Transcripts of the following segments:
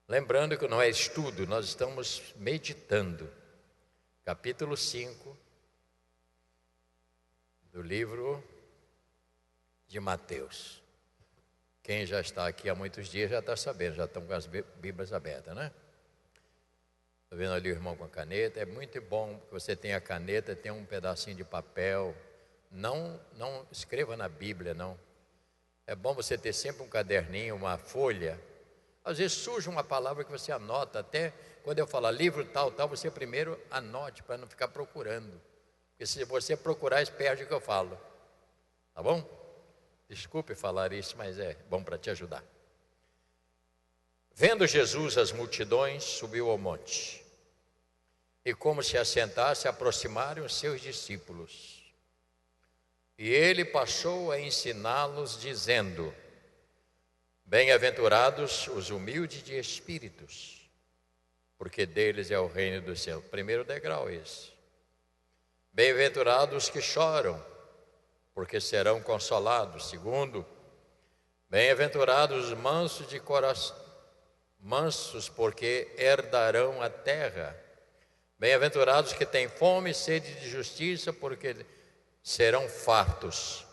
Lembrando que não é estudo, nós estamos meditando. Capítulo 5 do livro de Mateus. Quem já está aqui há muitos dias já está sabendo, já estão com as Bíblias abertas, né? Está vendo ali o irmão com a caneta? É muito bom que você tenha a caneta, tenha um pedacinho de papel. Não escreva na Bíblia, não. É bom você ter sempre um caderninho, uma folha. Às vezes surge uma palavra que você anota, até quando eu falar livro tal, você primeiro anote para não ficar procurando. Porque se você procurar, você perde o que eu falo. Tá bom? Desculpe falar isso, mas é bom para te ajudar. Vendo Jesus as multidões, subiu ao monte. E como se assentasse, aproximaram os seus discípulos. E ele passou a ensiná-los, dizendo: Bem-aventurados os humildes de espíritos, porque deles é o reino do céu. Primeiro degrau esse. Bem-aventurados que choram, porque serão consolados. Segundo, bem-aventurados os mansos de coração, mansos, porque herdarão a terra. Bem-aventurados que têm fome e sede de justiça, porque serão fartos.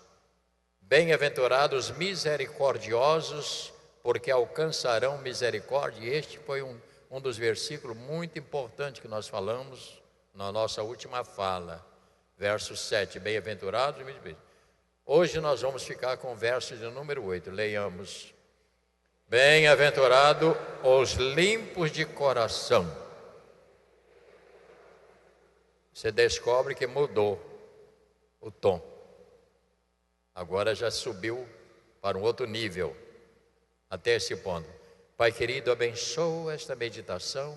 Bem-aventurados misericordiosos, porque alcançarão misericórdia. E este foi um dos versículos muito importantes que nós falamos na nossa última fala. Verso 7, bem-aventurados. Hoje nós vamos ficar com o verso de número 8. Leiamos. Bem-aventurado os limpos de coração. Você descobre que mudou o tom. Agora já subiu para um outro nível, até esse ponto. Pai querido, abençoa esta meditação,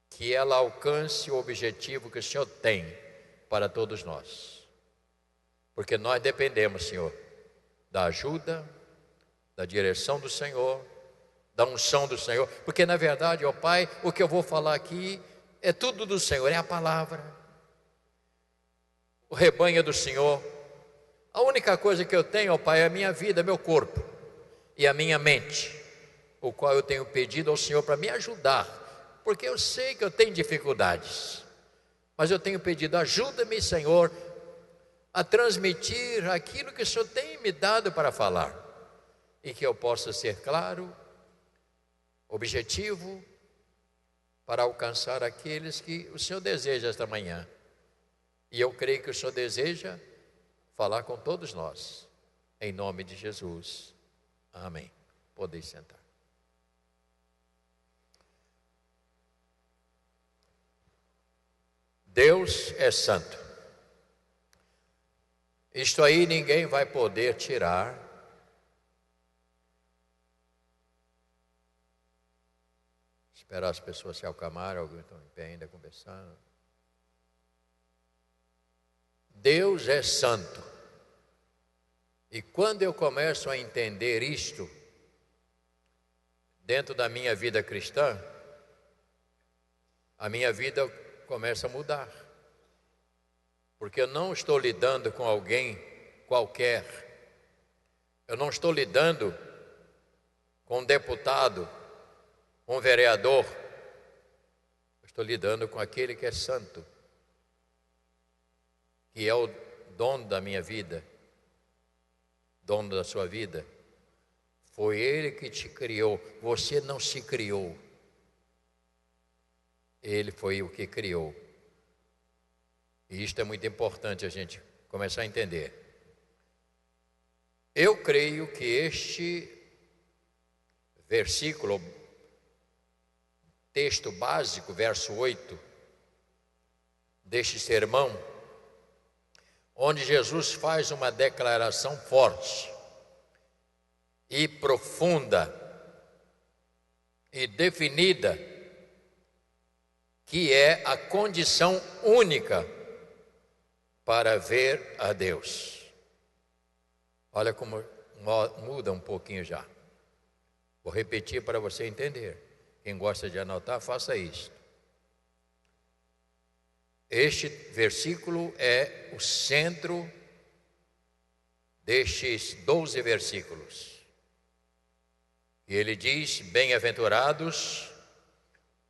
que ela alcance o objetivo que o Senhor tem para todos nós. Porque nós dependemos, Senhor, da ajuda, da direção do Senhor, da unção do Senhor. Porque na verdade, ó Pai, o que eu vou falar aqui é tudo do Senhor, é a palavra. O rebanho é do Senhor. A única coisa que eu tenho, ó Pai, é a minha vida, meu corpo e a minha mente, o qual eu tenho pedido ao Senhor para me ajudar, porque eu sei que eu tenho dificuldades, mas eu tenho pedido, ajuda-me, Senhor, a transmitir aquilo que o Senhor tem me dado para falar, e que eu possa ser claro, objetivo, para alcançar aqueles que o Senhor deseja esta manhã. E eu creio que o Senhor deseja falar com todos nós, em nome de Jesus. Amém. Podem sentar. Deus é santo. Isto aí ninguém vai poder tirar. Esperar as pessoas se acalmarem, alguém está em pé ainda conversando. Deus é santo. E quando eu começo a entender isto, dentro da minha vida cristã, a minha vida começa a mudar. Porque eu não estou lidando com alguém qualquer. Eu não estou lidando com um deputado, um vereador. Eu estou lidando com aquele que é santo, que é o dono da minha vida, dono da sua vida. Foi Ele que te criou, você não se criou. Ele foi o que criou. E isto é muito importante a gente começar a entender. Eu creio que este versículo, texto básico, verso 8, deste sermão, onde Jesus faz uma declaração forte e profunda e definida, que é a condição única para ver a Deus. Olha como muda um pouquinho já. Vou repetir para você entender. Quem gosta de anotar, faça isso. Este versículo é o centro destes 12 versículos E ele diz: bem-aventurados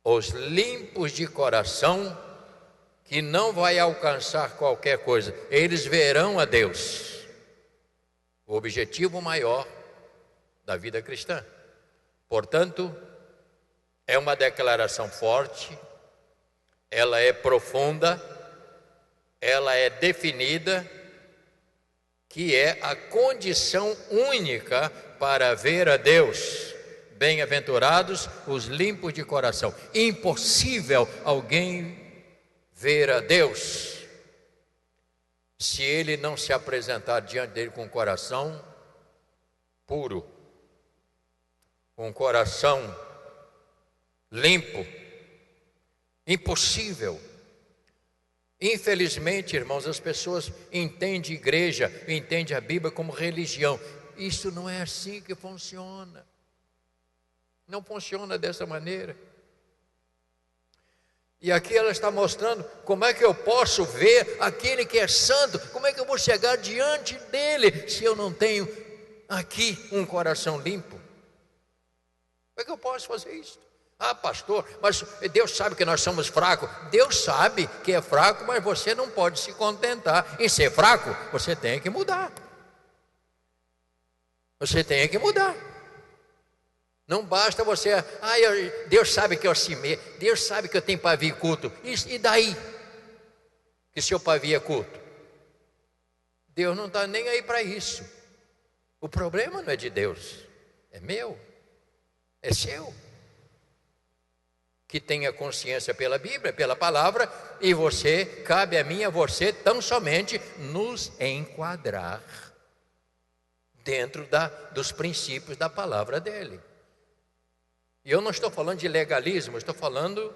os limpos de coração, que não vai alcançar qualquer coisa, eles verão a Deus. O objetivo maior da vida cristã. Portanto, é uma declaração forte, ela é profunda, ela é definida, que é a condição única para ver a Deus. Bem-aventurados os limpos de coração. Impossível alguém ver a Deus se ele não se apresentar diante dele com um coração puro, com um coração limpo. Impossível. Infelizmente, irmãos, as pessoas entendem igreja, entendem a Bíblia como religião. Isso não é assim que funciona. Não funciona dessa maneira. E aqui ela está mostrando como é que eu posso ver aquele que é santo, como é que eu vou chegar diante dele se eu não tenho aqui um coração limpo. Como é que eu posso fazer isso? Ah, pastor, mas Deus sabe que nós somos fracos. Deus sabe que é fraco, mas você não pode se contentar em ser fraco. Você tem que mudar. Você tem que mudar. Não basta você, Deus sabe que eu Deus sabe que eu tenho pavio culto. E daí? Que seu pavio é culto? Deus não está nem aí para isso. O problema não é de Deus, é meu, é seu. Que tenha consciência pela Bíblia, pela palavra, e você, cabe a mim, a você, tão somente nos enquadrar dentro dos princípios da palavra dele. E eu não estou falando de legalismo, estou falando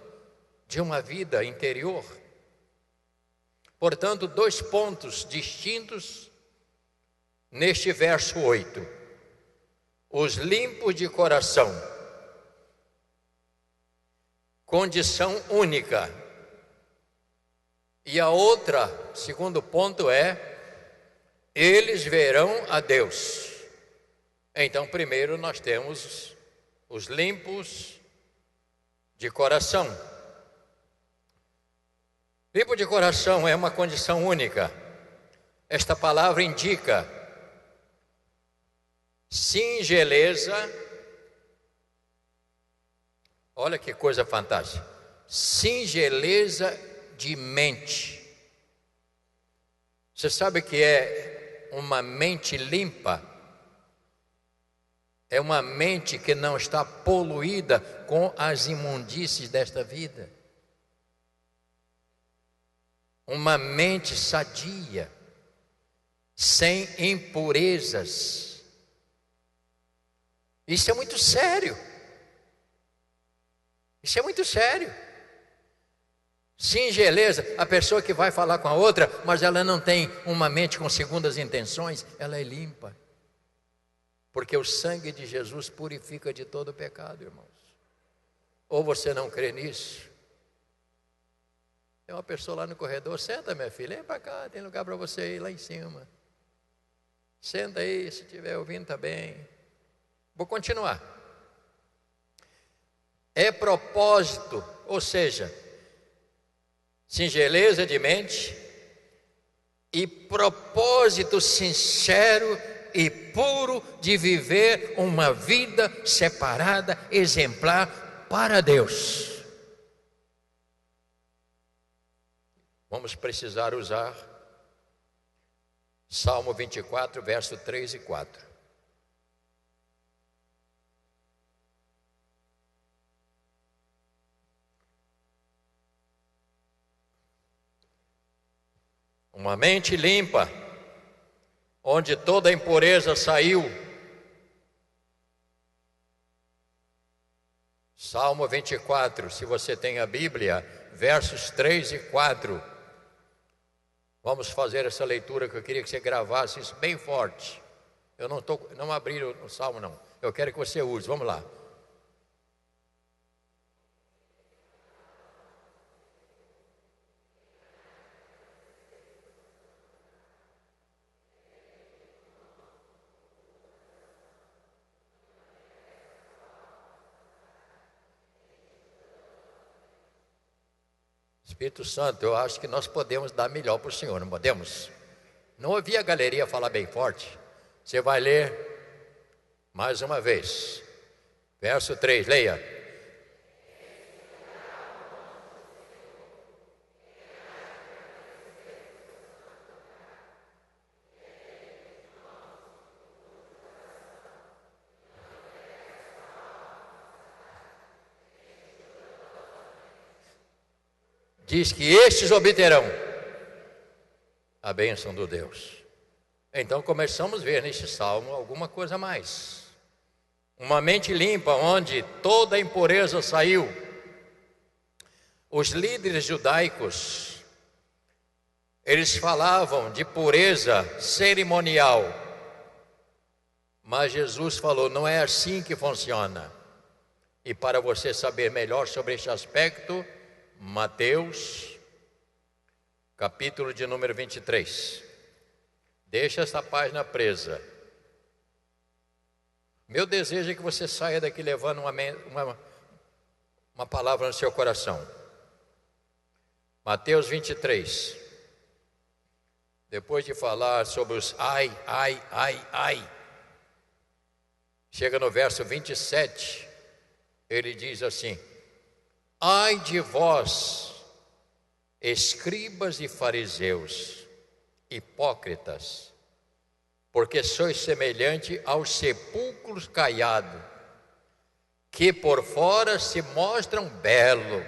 de uma vida interior. Portanto, 2 pontos distintos neste verso 8. Os limpos de coração, condição única. E a outra, segundo ponto é, eles verão a Deus. Então, primeiro nós temos os limpos de coração. Limpo de coração é uma condição única. Esta palavra indica singeleza. Olha que coisa fantástica. Singeleza de mente. Você sabe que é uma mente limpa? É uma mente que não está poluída com as imundícies desta vida. Uma mente sadia, sem impurezas. Isso é muito sério. Isso é muito sério. Singeleza, a pessoa que vai falar com a outra, mas ela não tem uma mente com segundas intenções, ela é limpa. Porque o sangue de Jesus purifica de todo pecado, irmãos. Ou você não crê nisso? Tem uma pessoa lá no corredor, senta, minha filha, vem para cá, tem lugar para você ir lá em cima. Senta aí, se estiver ouvindo, tá bem. Vou continuar. É propósito, ou seja, singeleza de mente e propósito sincero e puro de viver uma vida separada, exemplar para Deus. Vamos precisar usar Salmo 24, verso 3 e 4. Uma mente limpa, onde toda a impureza saiu. Salmo 24, se você tem a Bíblia, versos 3 e 4. Vamos fazer essa leitura que eu queria que você gravasse isso bem forte. Eu não abri o Salmo não, eu quero que você use, vamos lá. Espírito Santo, eu acho que nós podemos dar melhor para o Senhor, não podemos? Não ouvi a galeria falar bem forte. Você vai ler mais uma vez. Verso 3, leia. Diz que estes obterão a bênção do Deus. Então começamos a ver neste salmo alguma coisa a mais. Uma mente limpa, onde toda a impureza saiu. Os líderes judaicos, eles falavam de pureza cerimonial. Mas Jesus falou, não é assim que funciona. E para você saber melhor sobre este aspecto, Mateus, capítulo de número 23. Deixa essa página presa. Meu desejo é que você saia daqui levando uma palavra no seu coração. Mateus 23. Depois de falar sobre os ai, chega no verso 27, ele diz assim: ai de vós, escribas e fariseus, hipócritas, porque sois semelhante aos sepulcros caiados, que por fora se mostram belos,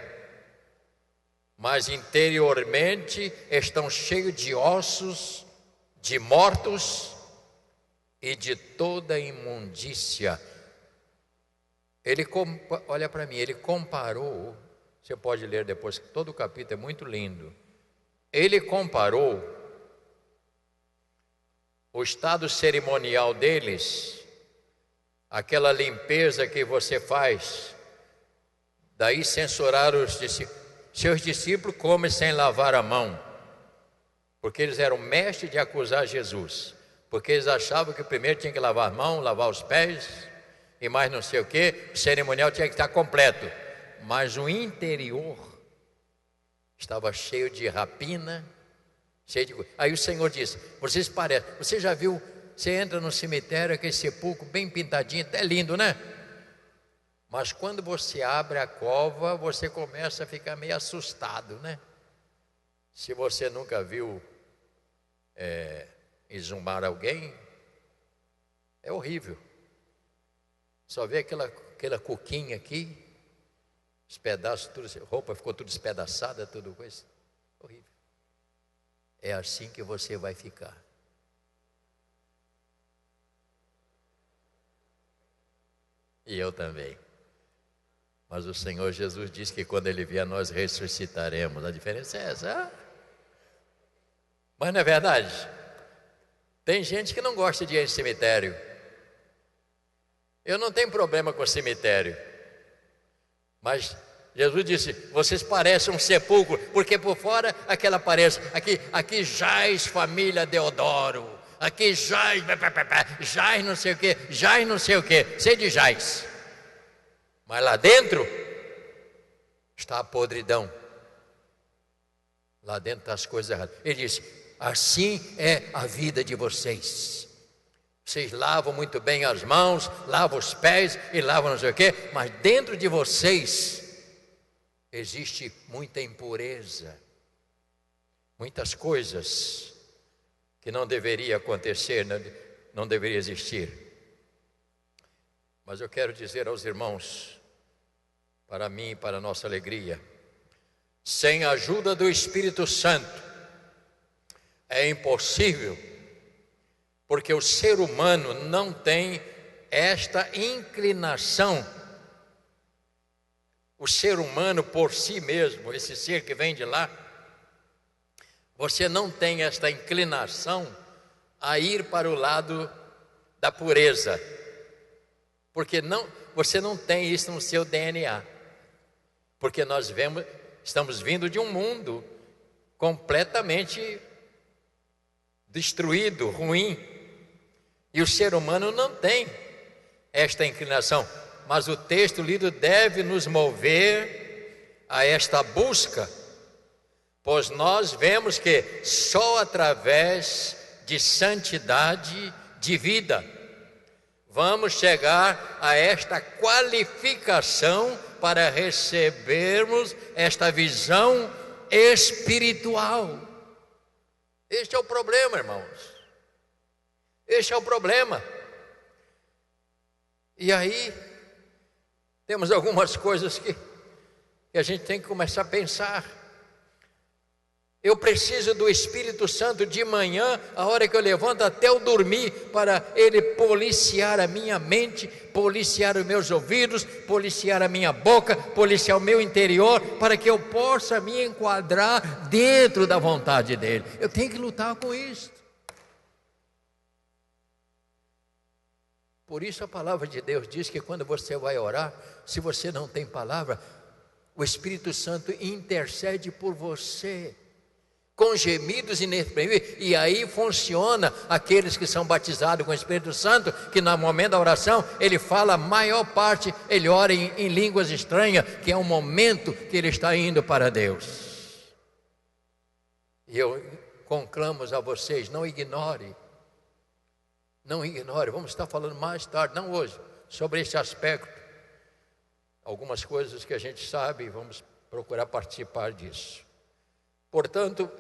mas interiormente estão cheios de ossos, de mortos e de toda imundícia. Olha para mim, ele comparou, você pode ler depois, todo o capítulo é muito lindo. Ele comparou o estado cerimonial deles, aquela limpeza que você faz, daí censuraram os discípulos. Seus discípulos comem sem lavar a mão, porque eles eram mestres de acusar Jesus, porque eles achavam que primeiro tinha que lavar a mão, lavar os pés, e mais não sei o que, o cerimonial tinha que estar completo, mas o interior estava cheio de rapina, cheio de... Aí o Senhor disse, vocês parecem, você já viu, você entra no cemitério, aquele sepulcro bem pintadinho, até lindo, né? Mas quando você abre a cova, você começa a ficar meio assustado, né? Se você nunca viu exumar alguém, é horrível. Só vê aquela cuquinha aqui, os pedaços, tudo, roupa ficou tudo despedaçada, tudo coisa. Horrível. É assim que você vai ficar. E eu também. Mas o Senhor Jesus disse que quando Ele vier nós ressuscitaremos. A diferença é essa. Mas não é verdade? Tem gente que não gosta de ir em cemitério. Eu não tenho problema com o cemitério. Mas Jesus disse, vocês parecem um sepulcro, porque por fora aquela parece, aqui jaz família Deodoro, aqui jaz não sei o que, sei de jaz. Mas lá dentro está a podridão. Lá dentro está as coisas erradas. Ele diz, assim é a vida de vocês. Vocês lavam muito bem as mãos, lavam os pés e lavam não sei o quê, mas dentro de vocês existe muita impureza, muitas coisas que não deveria acontecer, não deveria existir. Mas eu quero dizer aos irmãos, para mim e para a nossa alegria, sem a ajuda do Espírito Santo é impossível, porque o ser humano não tem esta inclinação. O ser humano por si mesmo, esse ser que vem de lá, você não tem esta inclinação a ir para o lado da pureza, porque você não tem isso no seu DNA, porque nós estamos vindo de um mundo completamente destruído, ruim, e o ser humano não tem esta inclinação, mas o texto lido deve nos mover a esta busca Pois nós vemos que só através de santidade de vida vamos chegar a esta qualificação para recebermos esta visão espiritual. Este é o problema, irmãos. Este é o problema. E aí, temos algumas coisas que a gente tem que começar a pensar. Eu preciso do Espírito Santo de manhã, a hora que eu levanto até eu dormir, para Ele policiar a minha mente, policiar os meus ouvidos, policiar a minha boca, policiar o meu interior, para que eu possa me enquadrar dentro da vontade dEle. Eu tenho que lutar com isso. Por isso a palavra de Deus diz que quando você vai orar, se você não tem palavra, o Espírito Santo intercede por você, com gemidos inexprimíveis, e aí funciona aqueles que são batizados com o Espírito Santo, que no momento da oração, ele fala, a maior parte, ele ora em línguas estranhas, que é um momento que ele está indo para Deus. E eu conclamo a vocês, não ignore, vamos estar falando mais tarde, não hoje, sobre esse aspecto, algumas coisas que a gente sabe, vamos procurar participar disso. Portanto,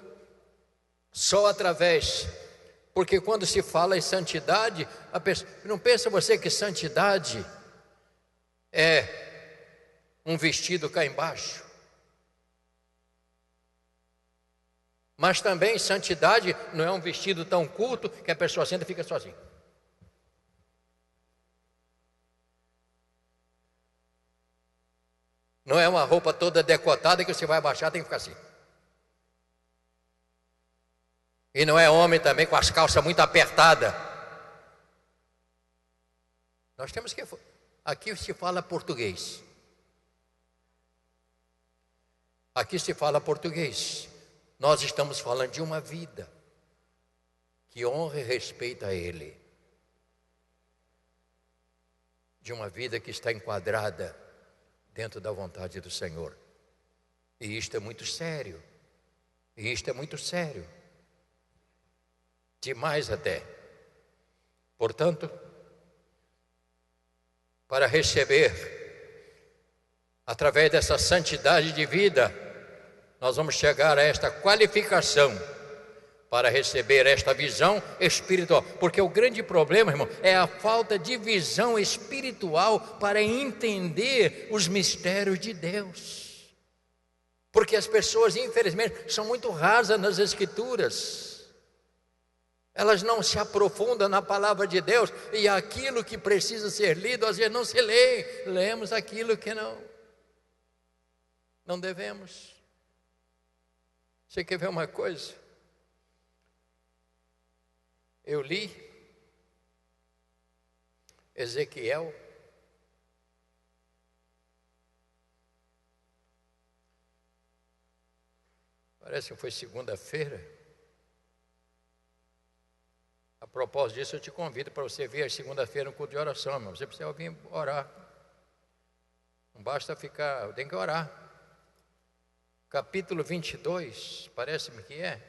só através, porque quando se fala em santidade, a pessoa, não pensa você que santidade é um vestido cá embaixo, mas também santidade não é um vestido tão curto que a pessoa senta e fica sozinha. Não é uma roupa toda decotada que você vai abaixar, tem que ficar assim. E não é homem também com as calças muito apertadas. Nós temos que... Aqui se fala português. Aqui se fala português. Nós estamos falando de uma vida que honra e respeita a Ele. De uma vida que está enquadrada dentro da vontade do Senhor. E isto é muito sério. Demais até. Portanto, para receber, através dessa santidade de vida, nós vamos chegar a esta qualificação para receber esta visão espiritual. Porque o grande problema, irmão, é a falta de visão espiritual para entender os mistérios de Deus. Porque as pessoas, infelizmente, são muito rasas nas Escrituras. Elas não se aprofundam na palavra de Deus, e aquilo que precisa ser lido, às vezes não se lê. Lemos aquilo que não devemos. Você quer ver uma coisa? Eu li Ezequiel, parece que foi segunda-feira. A propósito disso, eu te convido para você ver segunda-feira um culto de oração, irmão. Você precisa vir orar. Não basta ficar, tem que orar. Capítulo 22, parece-me que é.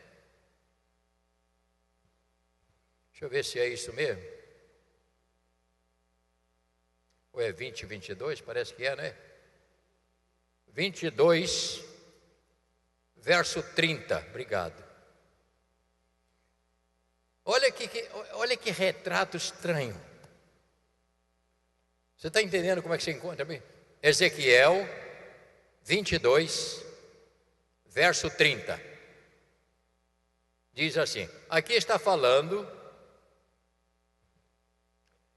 Deixa eu ver se é isso mesmo. Ou é 20, 22? Parece que é, né? 22, verso 30. Obrigado. Olha que retrato estranho. Você está entendendo como é que se encontra bem? Ezequiel 22, verso 30. Diz assim, aqui está falando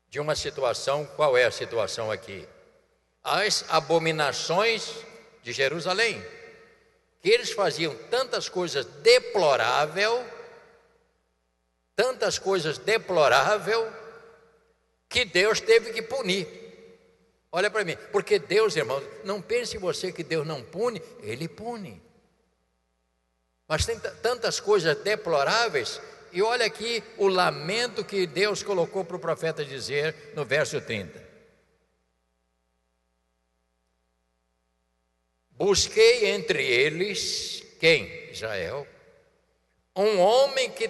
de uma situação. Qual é a situação aqui? As abominações de Jerusalém, que eles faziam tantas coisas deploráveis, que Deus teve que punir. Olha para mim, porque Deus, irmãos, não pense você que Deus não pune, Ele pune. Mas tem tantas coisas deploráveis, e olha aqui o lamento que Deus colocou para o profeta dizer no verso 30. Busquei entre eles, quem? Israel, um homem que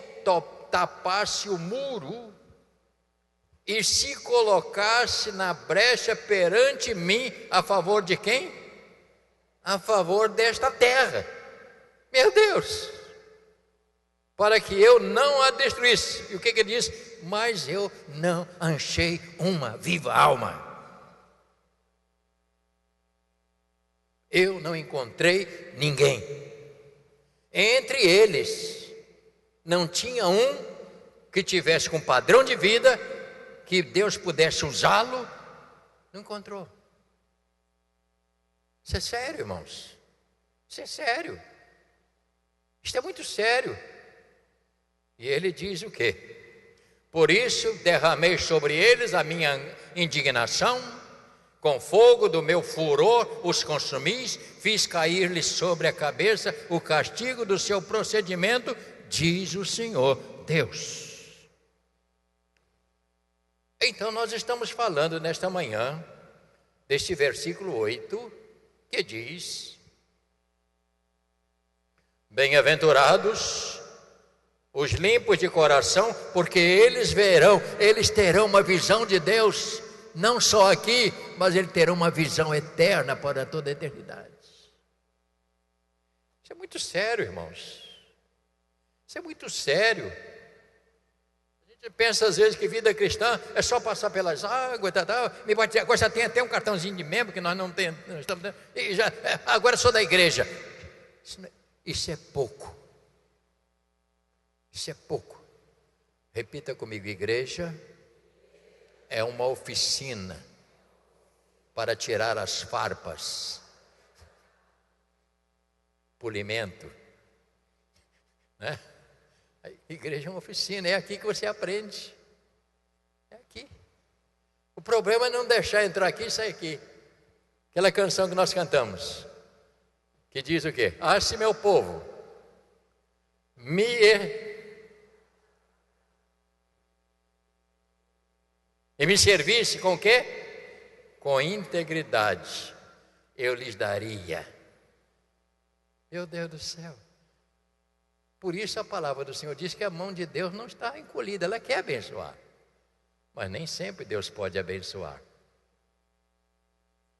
tapasse o muro e se colocasse na brecha perante mim, a favor de quem? A favor desta terra. Meu Deus! Para que eu não a destruísse. E o que ele diz? Mas eu não achei uma viva alma. Eu não encontrei ninguém. Entre eles, não tinha um que tivesse com padrão de vida, que Deus pudesse usá-lo. Não encontrou. Isso é sério, irmãos. Isso é sério. Isto é muito sério. E ele diz o quê? Por isso derramei sobre eles a minha indignação, com fogo do meu furor os consumi, fiz cair-lhes sobre a cabeça o castigo do seu procedimento, diz o Senhor Deus. Então nós estamos falando nesta manhã, deste versículo 8, que diz: bem-aventurados os limpos de coração, porque eles verão, eles terão uma visão de Deus, não só aqui, mas eles terão uma visão eterna para toda a eternidade. Isso é muito sério, irmãos. Isso é muito sério. A gente pensa às vezes que vida cristã é só passar pelas águas, agora já tem até um cartãozinho de membro que nós não temos, e já, agora sou da igreja. Isso é pouco. Isso é pouco. Repita comigo: igreja é uma oficina para tirar as farpas, polimento, né? A igreja é uma oficina, é aqui que você aprende. É aqui. O problema é não deixar entrar aqui e sair aqui. Aquela canção que nós cantamos, que diz o quê? Ah, se meu povo e me servisse com o quê? Com integridade, eu lhes daria. Meu Deus do céu. Por isso a palavra do Senhor diz que a mão de Deus não está encolhida, ela quer abençoar. Mas nem sempre Deus pode abençoar.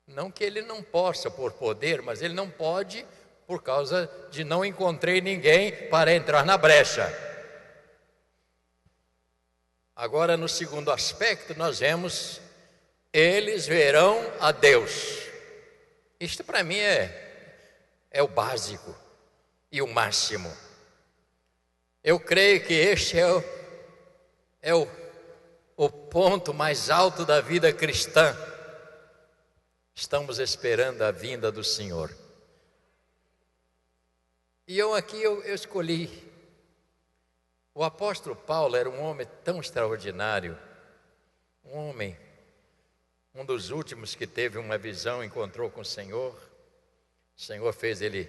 Não que Ele não possa por poder, mas Ele não pode por causa de não encontrei ninguém para entrar na brecha. Agora, no segundo aspecto, nós vemos: eles verão a Deus. Isto para mim é o básico e o máximo. Eu creio que este é o ponto mais alto da vida cristã. Estamos esperando a vinda do Senhor. E eu escolhi. O apóstolo Paulo era um homem tão extraordinário, um dos últimos que teve uma visão, encontrou com o Senhor fez ele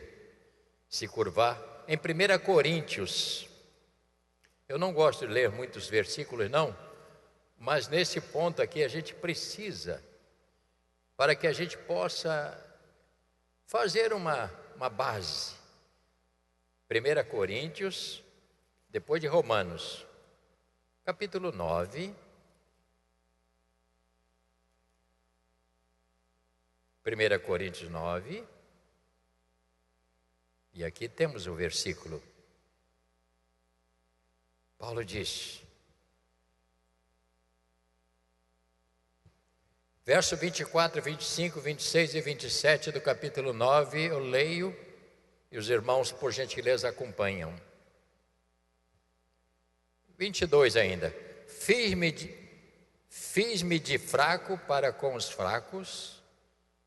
se curvar. Em 1 Coríntios, eu não gosto de ler muitos versículos não, mas nesse ponto aqui a gente precisa, para que a gente possa fazer uma base. 1 Coríntios, depois de Romanos, capítulo 9, 1 Coríntios 9, e aqui temos o versículo. Paulo diz, verso 24, 25, 26 e 27 do capítulo 9, eu leio, e os irmãos, por gentileza, acompanham. 22 ainda. Fiz-me de fraco para com os fracos,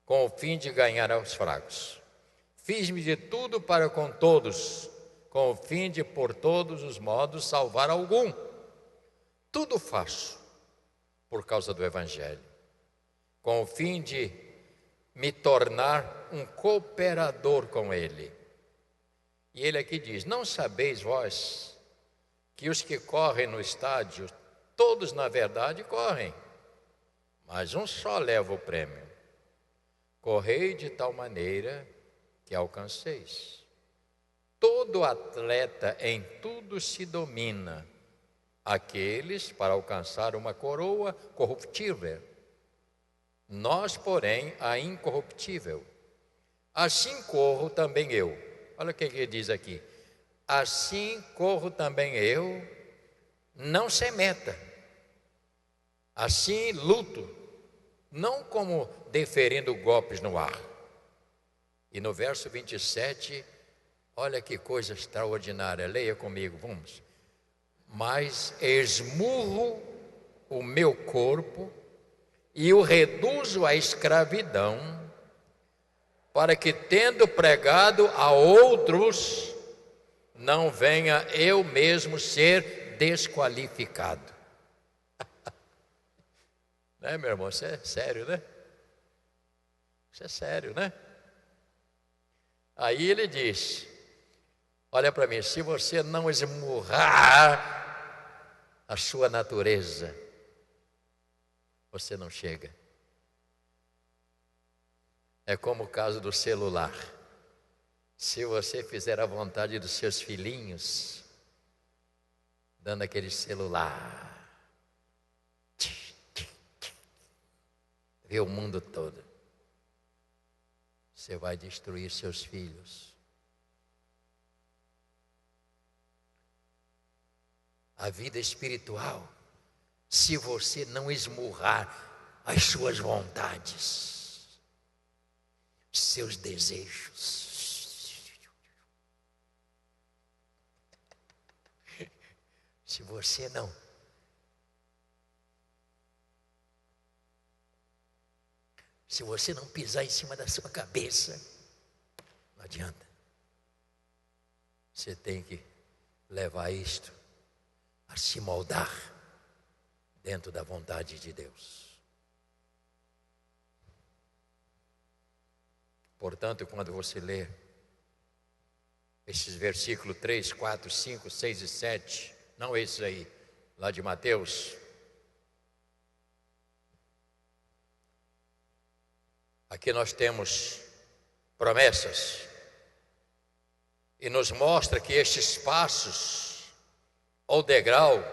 com o fim de ganhar aos fracos. Fiz-me de tudo para com todos, com o fim de por todos os modos salvar algum. Tudo faço por causa do Evangelho, com o fim de me tornar um cooperador com ele. E ele aqui diz, não sabeis vós que os que correm no estádio, todos na verdade correm, mas um só leva o prêmio. Correi de tal maneira que alcanceis. todo atleta em tudo se domina, aqueles para alcançar uma coroa corruptível, nós, porém, a incorruptível. Assim corro também eu. Olha o que ele diz aqui. Assim corro também eu, não sem meta. Assim luto, não como deferindo golpes no ar. E no verso 27, olha que coisa extraordinária. Leia comigo, vamos. Mas esmurro o meu corpo e o reduzo à escravidão, para que, tendo pregado a outros, não venha eu mesmo ser desqualificado. Né, meu irmão? Isso é sério, né? Isso é sério, né? Aí ele diz, olha para mim, se você não esmurrar a sua natureza, você não chega. É como o caso do celular. Se você fizer a vontade dos seus filhinhos, dando aquele celular, vê o mundo todo, você vai destruir seus filhos. A vida espiritual, se você não esmurrar as suas vontades, seus desejos, se você não pisar em cima da sua cabeça, não adianta. Você tem que levar isto a se moldar dentro da vontade de Deus. Portanto, quando você lê esses versículos 3, 4, 5, 6 e 7, não esses aí, lá de Mateus, aqui nós temos promessas, e nos mostra que estes passos, ou degrau,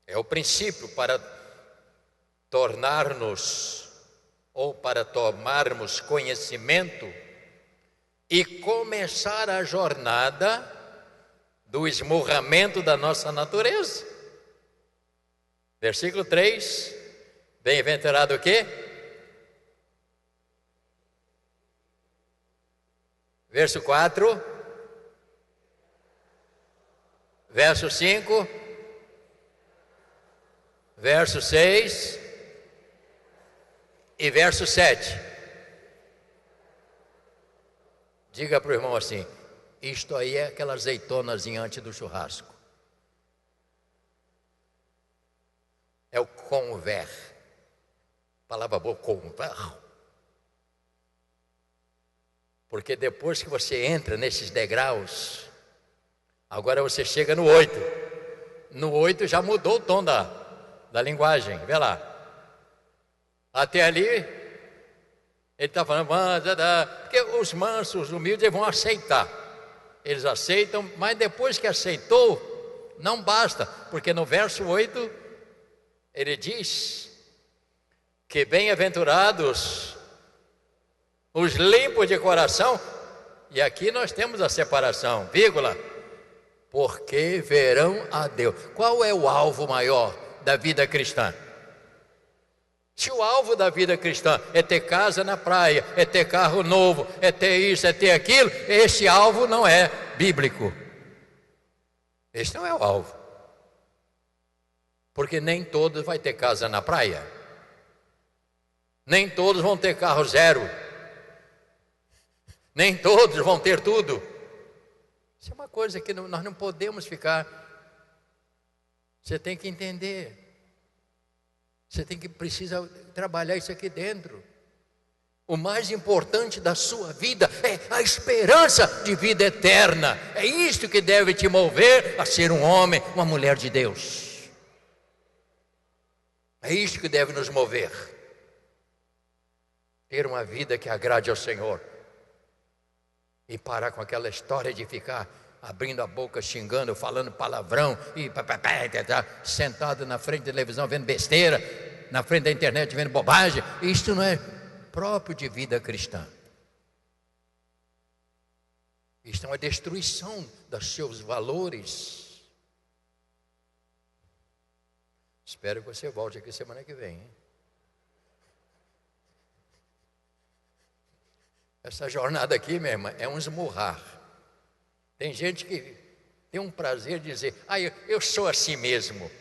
é o princípio para tornar-nos, ou para tomarmos conhecimento e começar a jornada do esmurramento da nossa natureza. Versículo 3, bem-aventurado o quê? Verso 4, verso 5, verso 6 e verso 7. Diga para o irmão assim, isto aí é aquela azeitonazinha antes do churrasco. É o conver. Palavra boa, conver. Porque depois que você entra nesses degraus, agora você chega no 8. No 8 já mudou o tom da linguagem, vê lá. Até ali, ele está falando, porque os mansos, os humildes, eles vão aceitar. Eles aceitam, mas depois que aceitou, não basta, porque no verso 8, ele diz que bem-aventurados os limpos de coração, e aqui nós temos a separação, vírgula, porque verão a Deus. Qual é o alvo maior da vida cristã? Se o alvo da vida cristã é ter casa na praia, é ter carro novo, é ter isso, é ter aquilo, esse alvo não é bíblico. Esse não é o alvo. Porque nem todos vão ter casa na praia. Nem todos vão ter carro zero. Nem todos vão ter tudo. Isso é uma coisa que nós não podemos ficar. Você tem que entender. Você precisa trabalhar isso aqui dentro. O mais importante da sua vida é a esperança de vida eterna. É isto que deve te mover a ser um homem, uma mulher de Deus. É isto que deve nos mover. Ter uma vida que agrade ao Senhor. E parar com aquela história de ficar abrindo a boca, xingando, falando palavrão, e sentado na frente da televisão vendo besteira, na frente da internet vendo bobagem. Isto não é próprio de vida cristã. Isto é uma destruição dos seus valores. Espero que você volte aqui semana que vem, hein? Essa jornada aqui, minha irmã, é um esmurrar. Tem gente que tem um prazer de dizer: eu sou assim mesmo.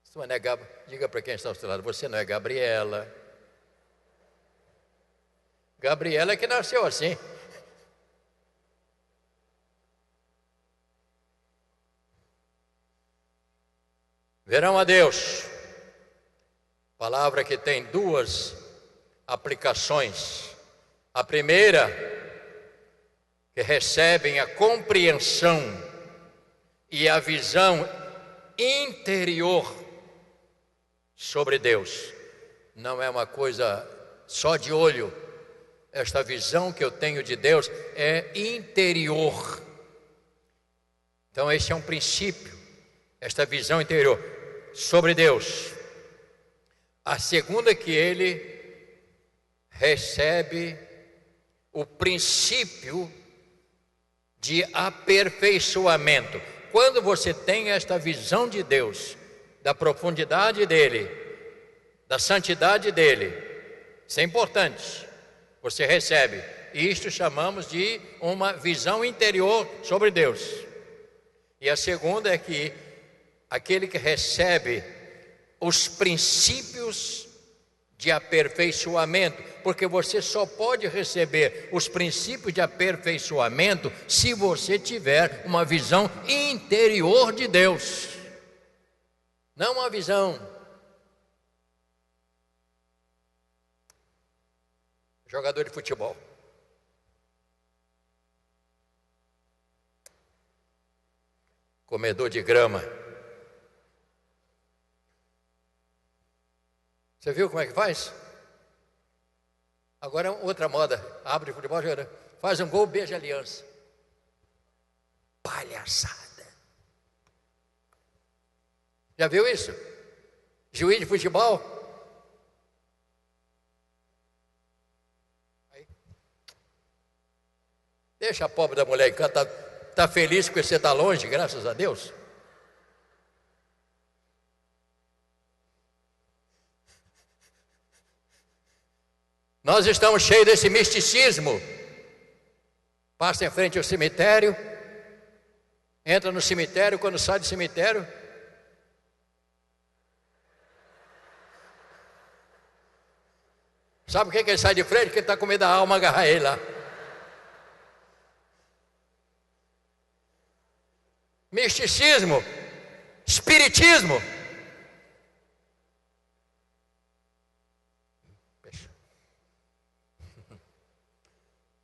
Você não é diga para quem está ao seu lado: você não é Gabriela. Gabriela é que nasceu assim. Verão a Deus, palavra que tem duas aplicações. A primeira, que recebem a compreensão e a visão interior sobre Deus. Não é uma coisa só de olho. Esta visão que eu tenho de Deus é interior. Então esse é um princípio, esta visão interior sobre Deus. A segunda é que ele recebe o princípio de aperfeiçoamento. Quando você tem esta visão de Deus, da profundidade dele, da santidade dele, isso é importante, você recebe. E isto chamamos de uma visão interior sobre Deus. E a segunda é que aquele que recebe os princípios de aperfeiçoamento, porque você só pode receber os princípios de aperfeiçoamento se você tiver uma visão interior de Deus, não uma visão. Jogador de futebol, comedor de grama. Você viu como é que faz? Agora é outra moda. Abre o futebol, faz um gol, beija a aliança. Palhaçada. Já viu isso? Juiz de futebol. Aí. Deixa a pobre da mulher que está feliz porque você está longe, graças a Deus. Nós estamos cheios desse misticismo. Passa em frente ao cemitério, entra no cemitério, quando sai do cemitério, sabe o que ele sai de frente? Que ele está com medo da alma agarrar ele lá. Misticismo, espiritismo.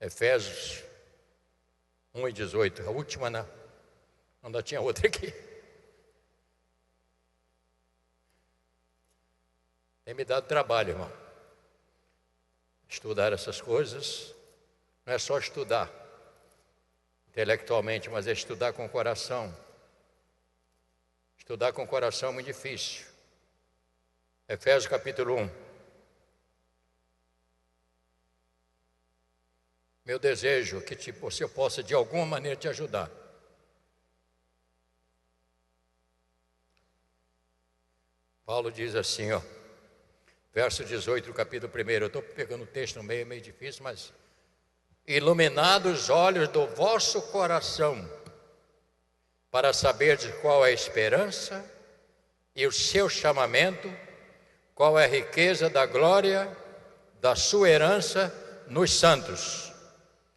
Efésios 1:18, a última não, ainda tinha outra aqui. Tem me dado trabalho, irmão. Estudar essas coisas não é só estudar intelectualmente, mas é estudar com o coração. Estudar com o coração é muito difícil. Efésios capítulo 1. Meu desejo é que se eu possa de alguma maneira te ajudar. Paulo diz assim, verso 18 do capítulo 1. Eu estou pegando o texto no meio, é meio difícil, mas... Iluminados os olhos do vosso coração, para saberdes qual é a esperança e o seu chamamento, qual é a riqueza da glória da sua herança nos santos,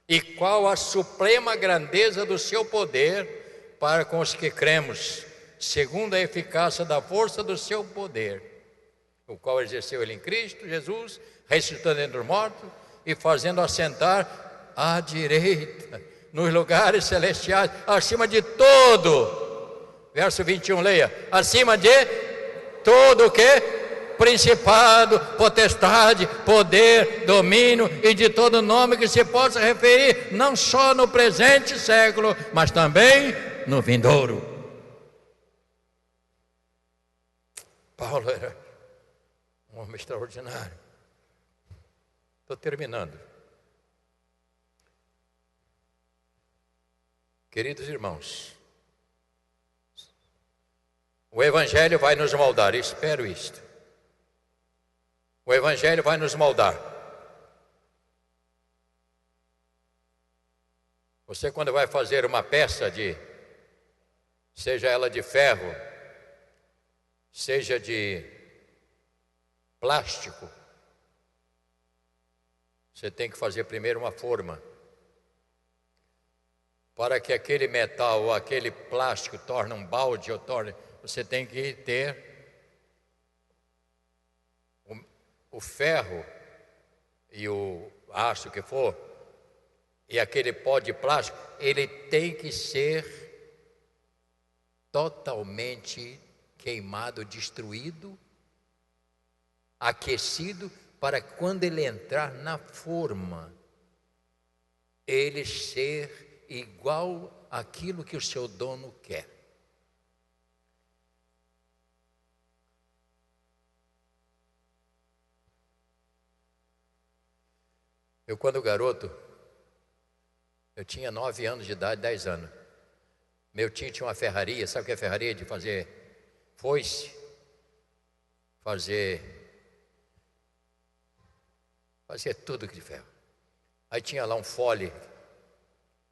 e qual a suprema grandeza do seu poder para com os que cremos, segundo a eficácia da força do seu poder, o qual exerceu ele em Cristo Jesus, ressuscitando entre os mortos e fazendo assentar à direita, nos lugares celestiais, acima de todo. Verso 21, leia. Acima de todo o quê? principado, potestade, poder, domínio e de todo nome que se possa referir, não só no presente século, mas também no vindouro. Paulo era um homem extraordinário. Estou terminando. Queridos irmãos, o Evangelho vai nos moldar, espero isto. O Evangelho vai nos moldar. Você, quando vai fazer uma peça seja ela de ferro, seja de plástico, você tem que fazer primeiro uma forma, para que aquele metal ou aquele plástico torne um balde, você tem que ter o ferro e o aço que for, e aquele pó de plástico, ele tem que ser totalmente queimado, destruído, aquecido, para quando ele entrar na forma, ele ser igual àquilo que o seu dono quer. Eu, quando garoto, eu tinha 9 anos de idade, 10 anos. Meu tio tinha uma ferraria, sabe o que é ferraria? De fazer foice, fazer tudo de ferro. Aí tinha lá um fole.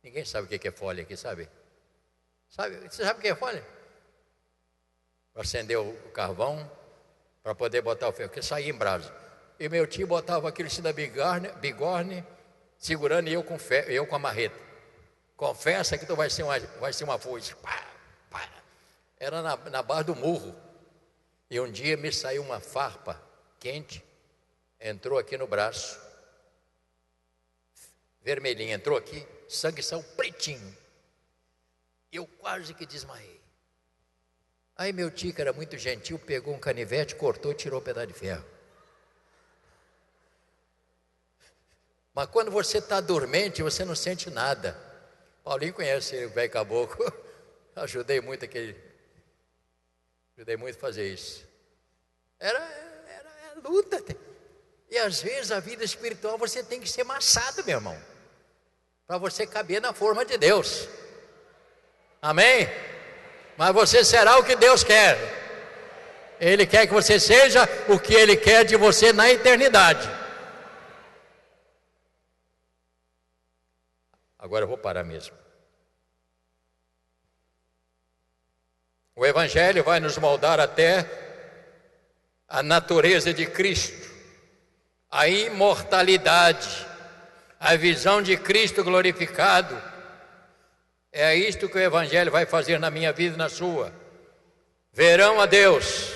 Ninguém sabe o que é fole aqui, sabe? Você sabe o que é fole? Para acender o carvão, para poder botar o ferro, porque saía em brasa. E meu tio botava aquilo assim da bigorne, segurando, e eu com a marreta. Confessa que tu vai ser uma foice. Pá, pá. Era na base do murro. E um dia me saiu uma farpa quente, entrou aqui no braço, vermelhinha, entrou aqui, sangue saiu pretinho. Eu quase que desmaiei. Aí meu tio, que era muito gentil, pegou um canivete, cortou e tirou um pedaço de ferro. Mas quando você está dormente, você não sente nada. Paulinho conhece o velho caboclo. Ajudei muito a fazer isso. Era luta. E às vezes a vida espiritual você tem que ser maçado, meu irmão, para você caber na forma de Deus. Amém? Mas você será o que Deus quer. Ele quer que você seja o que Ele quer de você na eternidade. Agora eu vou parar mesmo. O Evangelho vai nos moldar até a natureza de Cristo, a imortalidade, a visão de Cristo glorificado. É isto que o Evangelho vai fazer na minha vida e na sua. Verão a Deus,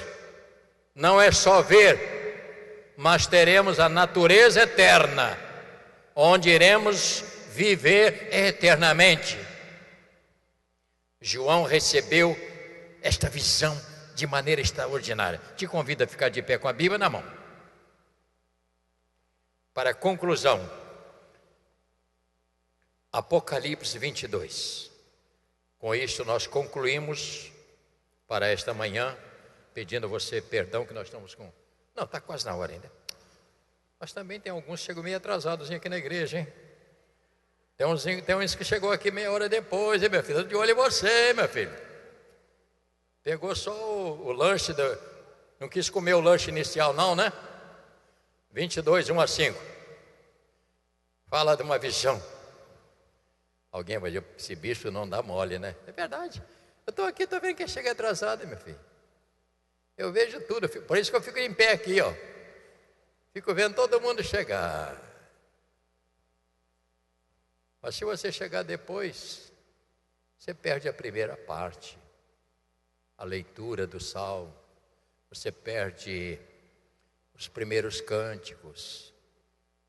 não é só ver, mas teremos a natureza eterna, onde iremos viver eternamente. João recebeu esta visão de maneira extraordinária. Te convido a ficar de pé com a Bíblia na mão. Para a conclusão, Apocalipse 22. Com isto nós concluímos para esta manhã, pedindo a você perdão que nós estamos com... Não, está quase na hora ainda. Mas também tem alguns que chegam meio atrasados aqui na igreja, hein? Tem uns que chegou aqui meia hora depois, hein, meu filho? Estou de olho em você, meu filho. Pegou só o lanche, não quis comer o lanche inicial não, né? 22, 1 a 5. Fala de uma visão. Alguém vai dizer, esse bicho não dá mole, né? É verdade. Eu estou aqui, estou vendo que chega atrasado, meu filho. Eu vejo tudo, por isso que eu fico em pé aqui, ó. Fico vendo todo mundo chegar. Mas se você chegar depois, você perde a primeira parte, a leitura do salmo, você perde os primeiros cânticos.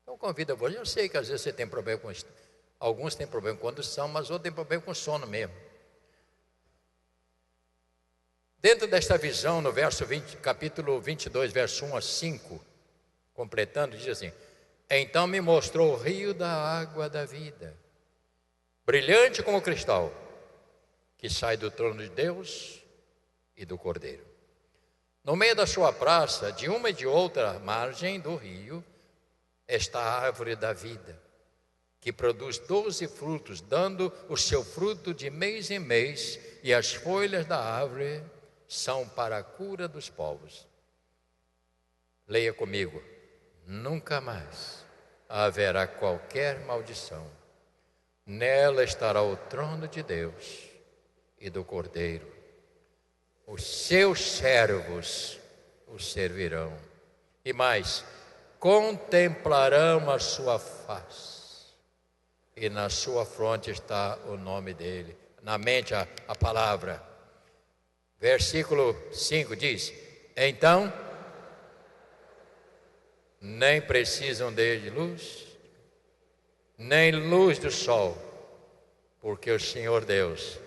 Então convido a você, eu sei que às vezes você tem problema com isso, alguns têm problema com condução, mas outros têm problema com sono mesmo. Dentro desta visão, no verso 20, capítulo 22, verso 1 a 5, completando, diz assim: então me mostrou o rio da água da vida, brilhante como cristal, que sai do trono de Deus e do Cordeiro. No meio da sua praça, de uma e de outra margem do rio, está a árvore da vida, que produz 12 frutos, dando o seu fruto de mês em mês, e as folhas da árvore são para a cura dos povos. Leia comigo: nunca mais haverá qualquer maldição. Nela estará o trono de Deus e do Cordeiro. Os seus servos o servirão. E mais, contemplarão a sua face, e na sua fronte está o nome dele. Na mente a palavra. Versículo 5 diz: então, nem precisam de luz, nem luz do sol, porque o Senhor Deus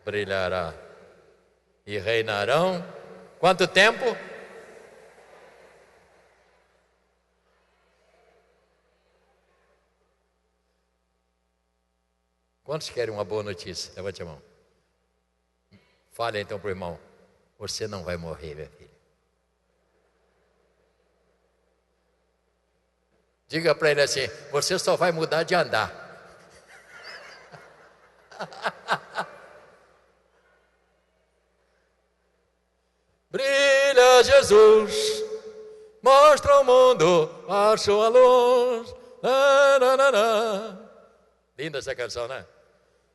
brilhará, e reinarão. Quanto tempo? Quantos querem uma boa notícia? Levante a mão. Fale então para o irmão: você não vai morrer, minha filha. Diga para ele assim: você só vai mudar de andar. Brilha Jesus, mostra ao mundo a sua luz. Linda essa canção, né?